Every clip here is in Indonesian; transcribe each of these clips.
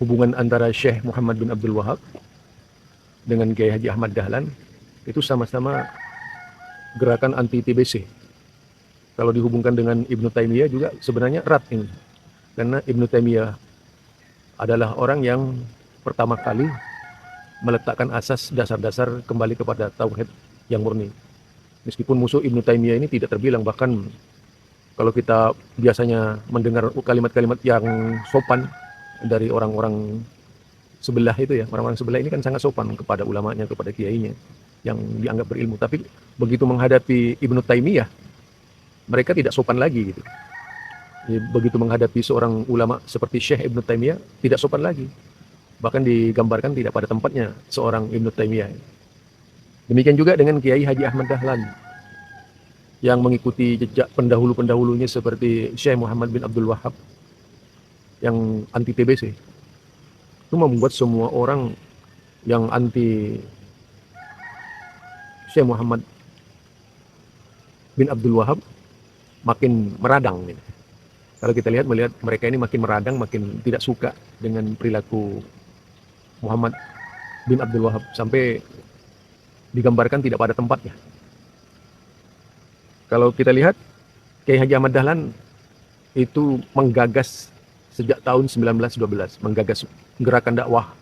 hubungan antara Syekh Muhammad bin Abdul Wahab dengan Kiai Haji Ahmad Dahlan itu sama-sama gerakan anti TBC. Kalau dihubungkan dengan Ibnu Taimiyah juga sebenarnya erat ini. Karena Ibnu Taimiyah adalah orang yang pertama kali meletakkan asas dasar-dasar kembali kepada tauhid yang murni. Meskipun musuh Ibnu Taimiyah ini tidak terbilang, bahkan kalau kita biasanya mendengar kalimat-kalimat yang sopan dari orang-orang sebelah itu ya, orang-orang sebelah ini kan sangat sopan kepada ulamanya, kepada kiainya yang dianggap berilmu. Tapi begitu menghadapi Ibnu Taimiyah, mereka tidak sopan lagi gitu. Begitu menghadapi seorang ulama seperti Syekh Ibnu Taimiyah, tidak sopan lagi. Bahkan digambarkan tidak pada tempatnya seorang Ibnu Taimiyah. Demikian juga dengan Kiai Haji Ahmad Dahlan yang mengikuti jejak pendahulu-pendahulunya seperti Syekh Muhammad bin Abdul Wahab yang anti TBC. Itu membuat semua orang yang anti Syekh Muhammad bin Abdul Wahab makin meradang. Kalau kita melihat mereka ini makin meradang, makin tidak suka dengan perilaku Muhammad bin Abdul Wahab, sampai digambarkan tidak pada tempatnya. Kalau kita lihat, Kiai Haji Ahmad Dahlan itu menggagas sejak tahun 1912, menggagas gerakan dakwah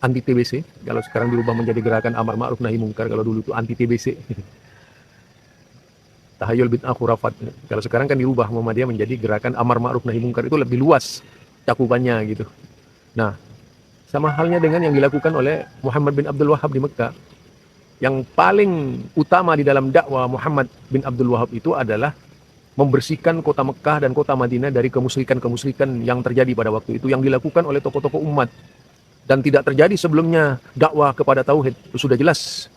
anti TBC. Kalau sekarang dirubah menjadi gerakan amar ma'ruf nahi mungkar, kalau dulu itu anti TBC. Tahayul bid'ah khurafat. Kalau sekarang kan dirubah Muhammadiyah menjadi gerakan amar ma'ruf nahi mungkar, itu lebih luas cakupannya gitu. Nah, sama halnya dengan yang dilakukan oleh Muhammad bin Abdul Wahab di Mekah. Yang paling utama di dalam dakwah Muhammad bin Abdul Wahab itu adalah membersihkan kota Mekah dan kota Madinah dari kemusyrikan-kemusyrikan yang terjadi pada waktu itu, yang dilakukan oleh tokoh-tokoh umat. Dan tidak terjadi sebelumnya dakwah kepada tauhid. Itu sudah jelas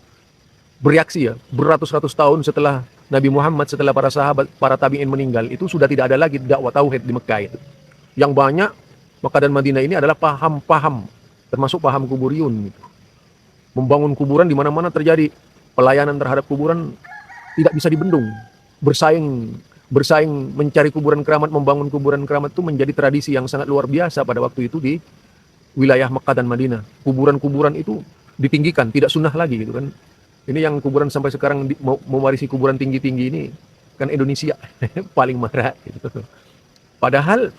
bereaksi ya, beratus-ratus tahun setelah Nabi Muhammad, setelah para sahabat, para tabi'in meninggal, itu sudah tidak ada lagi dakwah tauhid di Mekah itu. Yang banyak Mekah dan Madinah ini adalah paham-paham, termasuk paham kuburiyun gitu. Membangun kuburan di mana-mana terjadi. Pelayanan terhadap kuburan tidak bisa dibendung. Bersaing mencari kuburan keramat, membangun kuburan keramat itu menjadi tradisi yang sangat luar biasa pada waktu itu di wilayah Mekah dan Madinah. Kuburan-kuburan itu ditinggikan, tidak sunnah lagi gitu kan. Ini yang kuburan sampai sekarang mewarisi kuburan tinggi-tinggi ini kan Indonesia paling marah gitu. Padahal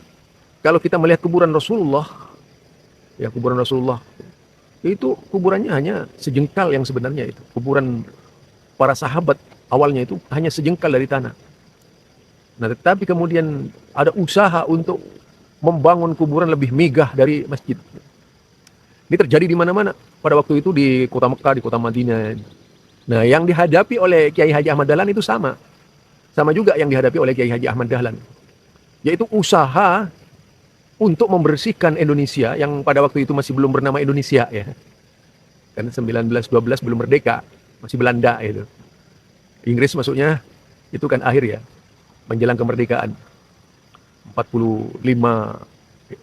kalau kita melihat kuburan Rasulullah, ya kuburan Rasulullah itu kuburannya hanya sejengkal yang sebenarnya itu. Kuburan para sahabat awalnya itu hanya sejengkal dari tanah. Nah, tetapi kemudian ada usaha untuk membangun kuburan lebih megah dari masjid. Ini terjadi di mana-mana pada waktu itu, di kota Mekah, di kota Madinah. Nah, yang dihadapi oleh Kiai Haji Ahmad Dahlan itu sama. Sama juga yang dihadapi oleh Kiai Haji Ahmad Dahlan. Yaitu usaha untuk membersihkan Indonesia yang pada waktu itu masih belum bernama Indonesia ya. Kan 1912 belum merdeka, masih Belanda itu. Inggris maksudnya itu kan akhir ya, menjelang kemerdekaan. 45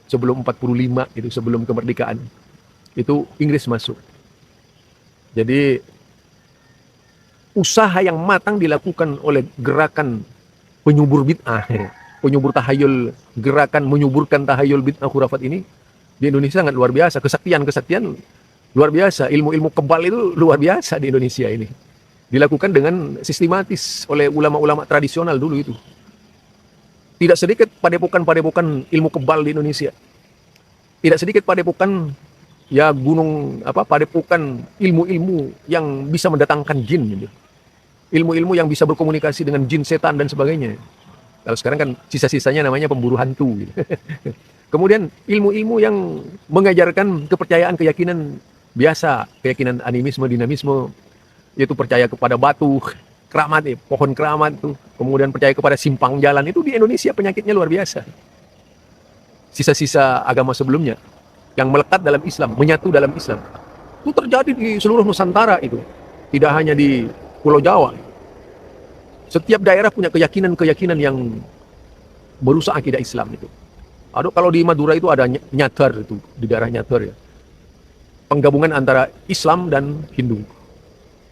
sebelum 45 itu, sebelum kemerdekaan. Itu Inggris masuk. Jadi usaha yang matang dilakukan oleh gerakan penyubur bid'ah, penyubur tahayul, gerakan menyuburkan tahayul bid'ah khurafat ini di Indonesia sangat luar biasa. Kesaktian luar biasa, ilmu-ilmu kebal itu luar biasa di Indonesia ini. Dilakukan dengan sistematis oleh ulama-ulama tradisional dulu itu. Tidak sedikit padepokan-padepokan ilmu kebal di Indonesia. Tidak sedikit padepokan ya padepokan ilmu-ilmu yang bisa mendatangkan jin gitu. Ilmu-ilmu yang bisa berkomunikasi dengan jin, setan dan sebagainya. Kalau sekarang kan sisa-sisanya namanya pemburu hantu gitu. Kemudian ilmu-ilmu yang mengajarkan kepercayaan, keyakinan biasa, keyakinan animisme, dinamisme, yaitu percaya kepada batu keramat, pohon keramat tuh, kemudian percaya kepada simpang jalan, itu di Indonesia penyakitnya luar biasa. Sisa-sisa agama sebelumnya yang melekat dalam Islam, menyatu dalam Islam, itu terjadi di seluruh Nusantara itu, tidak hanya di Pulau Jawa. Setiap daerah punya keyakinan-keyakinan yang merusak akidah Islam itu. Aduh, kalau di Madura itu ada Nyatar itu, di daerah Nyatar ya, penggabungan antara Islam dan Hindu.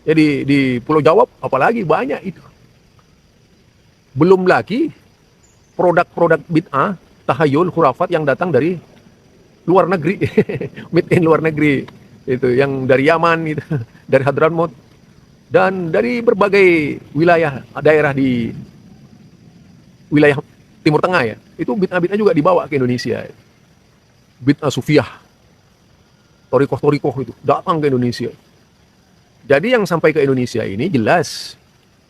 Jadi di Pulau Jawa apalagi banyak itu. Belum lagi produk-produk bid'ah, tahayul, khurafat yang datang dari luar negeri, made in luar negeri, itu yang dari Yaman, itu, dari Hadramaut, dan dari berbagai wilayah daerah di wilayah Timur Tengah ya. Itu bid'ah-bid'ah juga dibawa ke Indonesia. Bid'ah Sufiyah, torikoh-torikoh itu datang ke Indonesia. Jadi yang sampai ke Indonesia ini jelas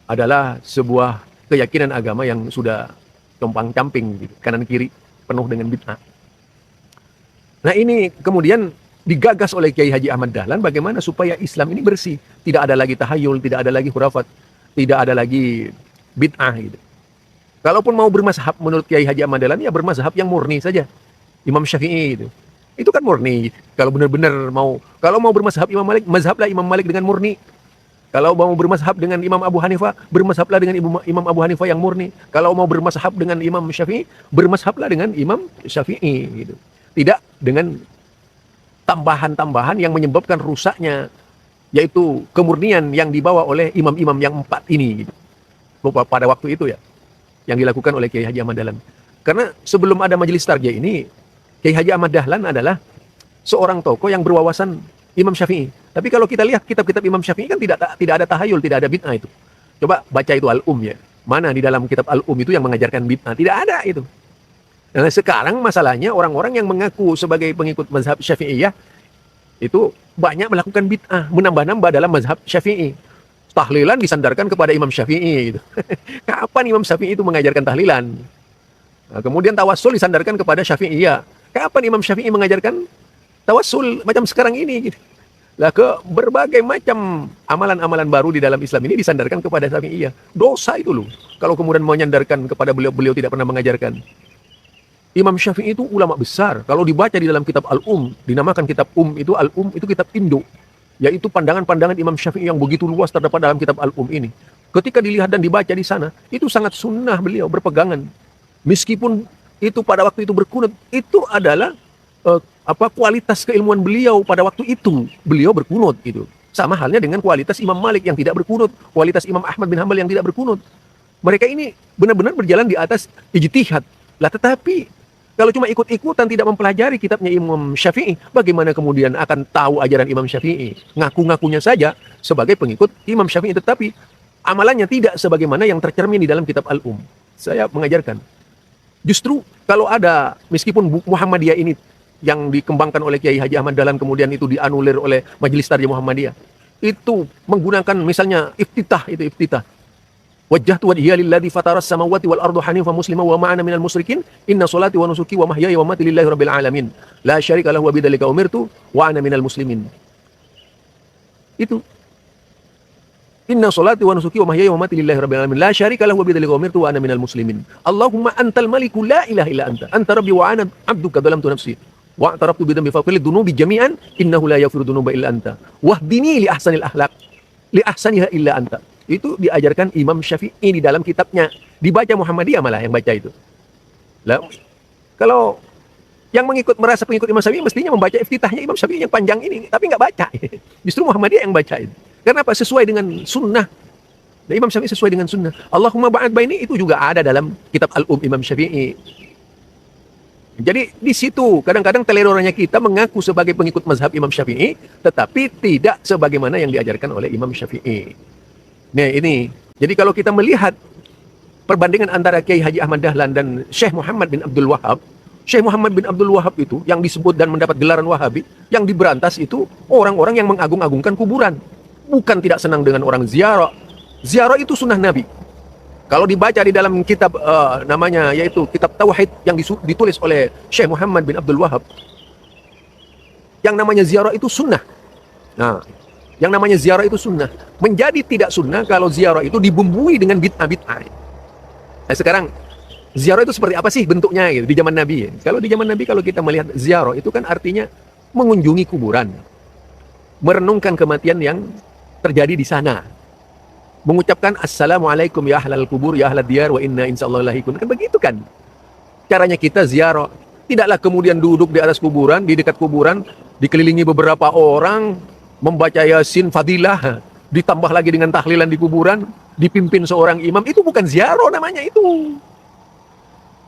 adalah sebuah keyakinan agama yang sudah compang-camping gitu, kanan kiri penuh dengan bid'ah. Nah ini kemudian digagas oleh Kiai Haji Ahmad Dahlan bagaimana supaya Islam ini bersih. Tidak ada lagi tahayul, tidak ada lagi khurafat, tidak ada lagi bid'ah gitu. Kalaupun mau bermazhab menurut Kiai Haji Ahmad Dahlan ya bermazhab yang murni saja. Imam Syafi'i itu. Itu kan murni. Kalau benar-benar kalau mau bermazhab Imam Malik, mazhablah Imam Malik dengan murni. Kalau mau bermazhab dengan Imam Abu Hanifah, bermazhablah dengan Imam Abu Hanifah yang murni. Kalau mau bermazhab dengan Imam Syafi'i, bermazhablah dengan Imam Syafi'i gitu. Tidak dengan tambahan-tambahan yang menyebabkan rusaknya, yaitu kemurnian yang dibawa oleh imam-imam yang 4 ini gitu. Pada waktu itu ya, yang dilakukan oleh Kiai Haji Ahmad Dahlan. Karena sebelum ada majelis tarjih ini, Kiai Haji Ahmad Dahlan adalah seorang tokoh yang berwawasan Imam Syafi'i. Tapi kalau kita lihat kitab-kitab Imam Syafi'i kan tidak ada tahayul, tidak ada bid'ah itu. Coba baca itu Al-Um ya. Mana di dalam kitab Al-Um itu yang mengajarkan bid'ah? Tidak ada itu. Nah, sekarang masalahnya orang-orang yang mengaku sebagai pengikut mazhab Syafi'iyah itu banyak melakukan bid'ah, menambah-nambah dalam mazhab Syafi'i. Tahlilan disandarkan kepada Imam Syafi'i gitu. Kapan Imam Syafi'i itu mengajarkan tahlilan? Nah, kemudian tawassul disandarkan kepada Syafi'iyah. Kapan Imam Syafi'i mengajarkan tawassul macam sekarang ini gitu. Lah ke berbagai macam amalan-amalan baru di dalam Islam ini disandarkan kepada Syafi'iyah. Dosa itu loh. Kalau kemudian menyandarkan kepada beliau tidak pernah mengajarkan. Imam Syafi'i itu ulama besar. Kalau dibaca di dalam kitab Al-Um, dinamakan kitab itu Al-Um itu kitab Indo. Yaitu pandangan-pandangan Imam Syafi'i yang begitu luas terdapat dalam kitab Al-Um ini. Ketika dilihat dan dibaca di sana, itu sangat sunnah beliau berpegangan. Meskipun itu pada waktu itu berkunut, itu adalah kualitas keilmuan beliau pada waktu itu. Beliau berkunut gitu. Sama halnya dengan kualitas Imam Malik yang tidak berkunut, kualitas Imam Ahmad bin Hanbal yang tidak berkunut. Mereka ini benar-benar berjalan di atas ijtihad. Lah tetapi kalau cuma ikut-ikutan tidak mempelajari kitabnya Imam Syafi'i, bagaimana kemudian akan tahu ajaran Imam Syafi'i? Ngaku-ngakunya saja sebagai pengikut Imam Syafi'i, tetapi amalannya tidak sebagaimana yang tercermin di dalam kitab Al-Um. Saya mengajarkan. Justru kalau ada, meskipun Muhammadiyah ini yang dikembangkan oleh Kiai Haji Ahmad Dahlan kemudian itu dianulir oleh Majelis Tarjih Muhammadiyah, itu menggunakan misalnya iftitah. Wajjahtu wajhiya lilladzi fataras samawati wal arda hanifan muslima wa ma'ana minal musyrikin inna salati wa nusuki wa mahyaya wa mamati lillahi rabbil alamin la syarika lahu wa bidzalika umirtu wa ana minal muslimin. Itu inna salati wa nusuki wa mahyaya wa mamati lillahi rabbil alamin la syarika lahu wa bidzalika umirtu wa ana minal muslimin. Allahumma antal maliku la ilaha illa anta rabbi wa ana 'abduka dzalamtu nafsi wa i'taraftu bi dhanbi faghfir li dhunubi jami'an innahu la yaghfiru dhunuba illa anta wahdini li ahsanil akhlaq li ahsaniha illa anta. Itu diajarkan Imam Syafi'i di dalam kitabnya. Dibaca Muhammadiyah malah yang baca itu. Lah, kalau yang merasa pengikut Imam Syafi'i mestinya membaca iftitahnya Imam Syafi'i yang panjang ini, tapi nggak baca. Justru Muhammadiyah yang baca itu. Karena apa? Sesuai dengan sunnah. Dan Imam Syafi'i sesuai dengan sunnah. Allahumma ba'ad baini itu juga ada dalam kitab Al-Um Imam Syafi'i. Jadi di situ kadang-kadang teledorannya kita mengaku sebagai pengikut mazhab Imam Syafi'i, tetapi tidak sebagaimana yang diajarkan oleh Imam Syafi'i. Nah ini, jadi kalau kita melihat perbandingan antara Kiai Haji Ahmad Dahlan dan Syekh Muhammad bin Abdul Wahab, Syekh Muhammad bin Abdul Wahab itu yang disebut dan mendapat gelaran Wahabi, yang diberantas itu orang-orang yang mengagung-agungkan kuburan. Bukan tidak senang dengan orang ziarah. Ziarah itu sunnah Nabi. Kalau dibaca di dalam kitab namanya yaitu kitab Tauhid yang ditulis oleh Syekh Muhammad bin Abdul Wahab, yang namanya ziarah itu sunnah. Nah, yang namanya ziarah itu sunnah. Menjadi tidak sunnah kalau ziarah itu dibumbui dengan bid'ah-bid'ah. Nah sekarang, ziarah itu seperti apa sih bentuknya gitu, di zaman Nabi ya? Kalau di zaman Nabi kalau kita melihat ziarah itu kan artinya mengunjungi kuburan. Merenungkan kematian yang terjadi di sana. Mengucapkan Assalamualaikum ya ahlal kubur, ya ahlad diyar, wa inna insyaallah lahikun. Kan begitu kan? Caranya kita ziarah. Tidaklah kemudian duduk di atas kuburan, di dekat kuburan, dikelilingi beberapa orang, membaca Yasin fadilah, ditambah lagi dengan tahlilan di kuburan, dipimpin seorang imam. Itu bukan ziarah namanya itu.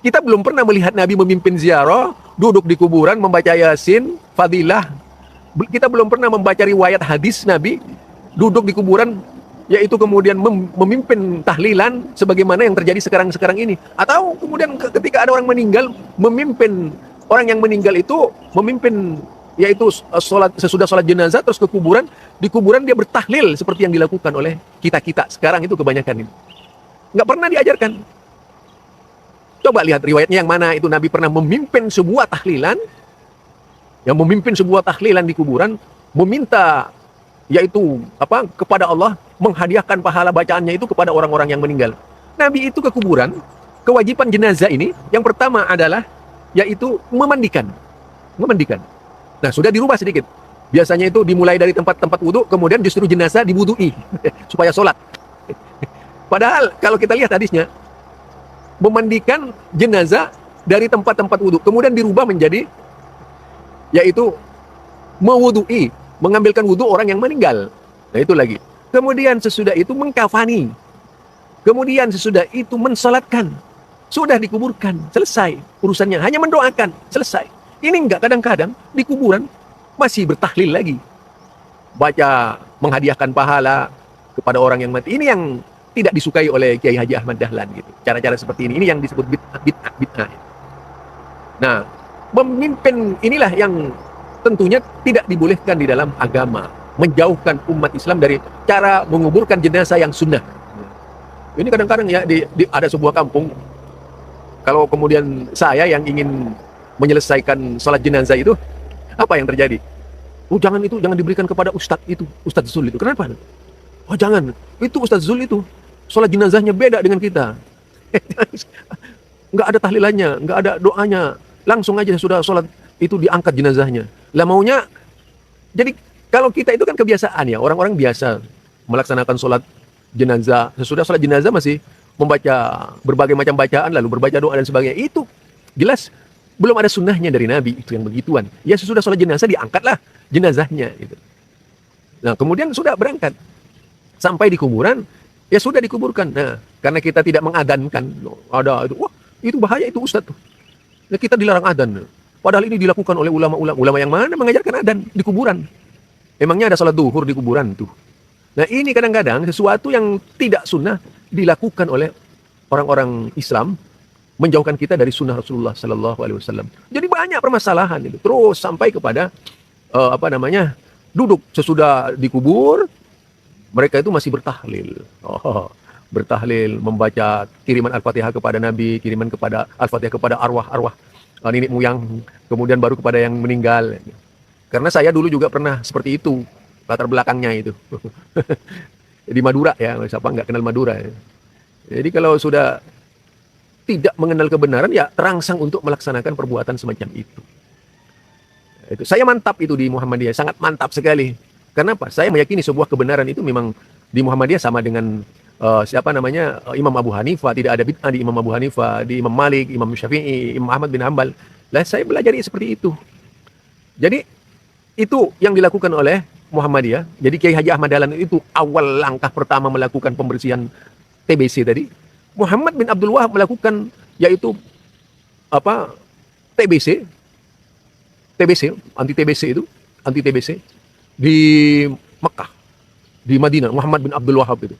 Kita belum pernah melihat Nabi memimpin ziarah, duduk di kuburan, membaca Yasin, fadilah. Kita belum pernah membaca riwayat hadis Nabi, duduk di kuburan, yaitu kemudian memimpin tahlilan, sebagaimana yang terjadi sekarang-sekarang ini. Atau kemudian ketika ada orang meninggal, memimpin orang yang meninggal itu, memimpin yaitu sesudah sholat jenazah, terus ke kuburan, di kuburan dia bertahlil, seperti yang dilakukan oleh kita-kita sekarang itu kebanyakan ini. Nggak pernah diajarkan. Coba lihat riwayatnya yang mana itu Nabi pernah memimpin sebuah tahlilan, yang memimpin sebuah tahlilan di kuburan, meminta yaitu kepada Allah, menghadiahkan pahala bacaannya itu kepada orang-orang yang meninggal. Nabi itu ke kuburan, kewajiban jenazah ini yang pertama adalah yaitu memandikan. Nah, sudah dirubah sedikit. Biasanya itu dimulai dari tempat-tempat wudhu, kemudian justru jenazah diwudui supaya sholat. Padahal kalau kita lihat hadisnya, memandikan jenazah dari tempat-tempat wudhu, kemudian dirubah menjadi yaitu mewudui, mengambilkan wudhu orang yang meninggal. Nah, itu lagi. Kemudian sesudah itu mengkafani. Kemudian sesudah itu mensalatkan. Sudah dikuburkan, selesai urusannya. Hanya mendoakan, selesai. Ini enggak, kadang-kadang di kuburan masih bertahlil lagi. Baca, menghadiahkan pahala kepada orang yang mati. Ini yang tidak disukai oleh Kiai Haji Ahmad Dahlan gitu. Cara-cara seperti ini yang disebut bid'ah. Nah, memimpin inilah yang tentunya tidak dibolehkan di dalam agama. Menjauhkan umat Islam dari cara menguburkan jenazah yang sunnah. Ini kadang-kadang ya ada sebuah kampung, kalau kemudian saya yang ingin menyelesaikan sholat jenazah itu, apa yang terjadi? Oh, jangan diberikan kepada Ustadz Zul itu. Kenapa? Oh, jangan. Itu Ustadz Zul itu sholat jenazahnya beda dengan kita. Nggak ada tahlilannya, nggak ada doanya. Langsung aja sudah sholat itu diangkat jenazahnya. Lah maunya, jadi kalau kita itu kan kebiasaan ya, orang-orang biasa melaksanakan sholat jenazah. Sesudah sholat jenazah masih membaca berbagai macam bacaan, lalu berbaca doa dan sebagainya. Itu jelas belum ada sunnahnya dari Nabi itu yang begituan. Ya sesudah sholat jenazah diangkatlah jenazahnya gitu. Nah, kemudian sudah berangkat sampai di kuburan, ya sudah dikuburkan. Nah, karena kita tidak mengadankan, ada itu, wah itu bahaya itu Ustadz tuh. Nah, kita dilarang adan. Padahal ini dilakukan oleh ulama yang mana mengajarkan adan di kuburan. Emangnya ada sholat duhur di kuburan tuh. Nah, ini kadang-kadang sesuatu yang tidak sunnah dilakukan oleh orang-orang Islam, menjauhkan kita dari sunnah Rasulullah Sallallahu Alaihi Wasallam. Jadi banyak permasalahan itu. Terus sampai kepada duduk sesudah dikubur, mereka itu masih bertahlil. Bertahlil, membaca kiriman Al-Fatihah kepada Nabi, kiriman kepada Al-Fatihah kepada arwah-arwah nenek moyang, kemudian baru kepada yang meninggal. Karena saya dulu juga pernah seperti itu, latar belakangnya itu. Di Madura ya, siapa nggak kenal Madura ya. Jadi kalau sudah tidak mengenal kebenaran, ya terangsang untuk melaksanakan perbuatan semacam itu. Saya mantap itu di Muhammadiyah, sangat mantap sekali. Kenapa? Saya meyakini sebuah kebenaran itu memang di Muhammadiyah sama dengan Imam Abu Hanifah. Tidak ada bid'ah di Imam Abu Hanifah, di Imam Malik, Imam Syafi'i, Imam Ahmad bin Hanbal. Lah saya belajar seperti itu. Jadi itu yang dilakukan oleh Muhammadiyah. Jadi Kiai Haji Ahmad Dahlan itu awal langkah pertama melakukan pembersihan TBC tadi. Muhammad bin Abdul Wahab melakukan yaitu TBC, anti TBC di Mekah, di Madinah. Muhammad bin Abdul Wahab itu.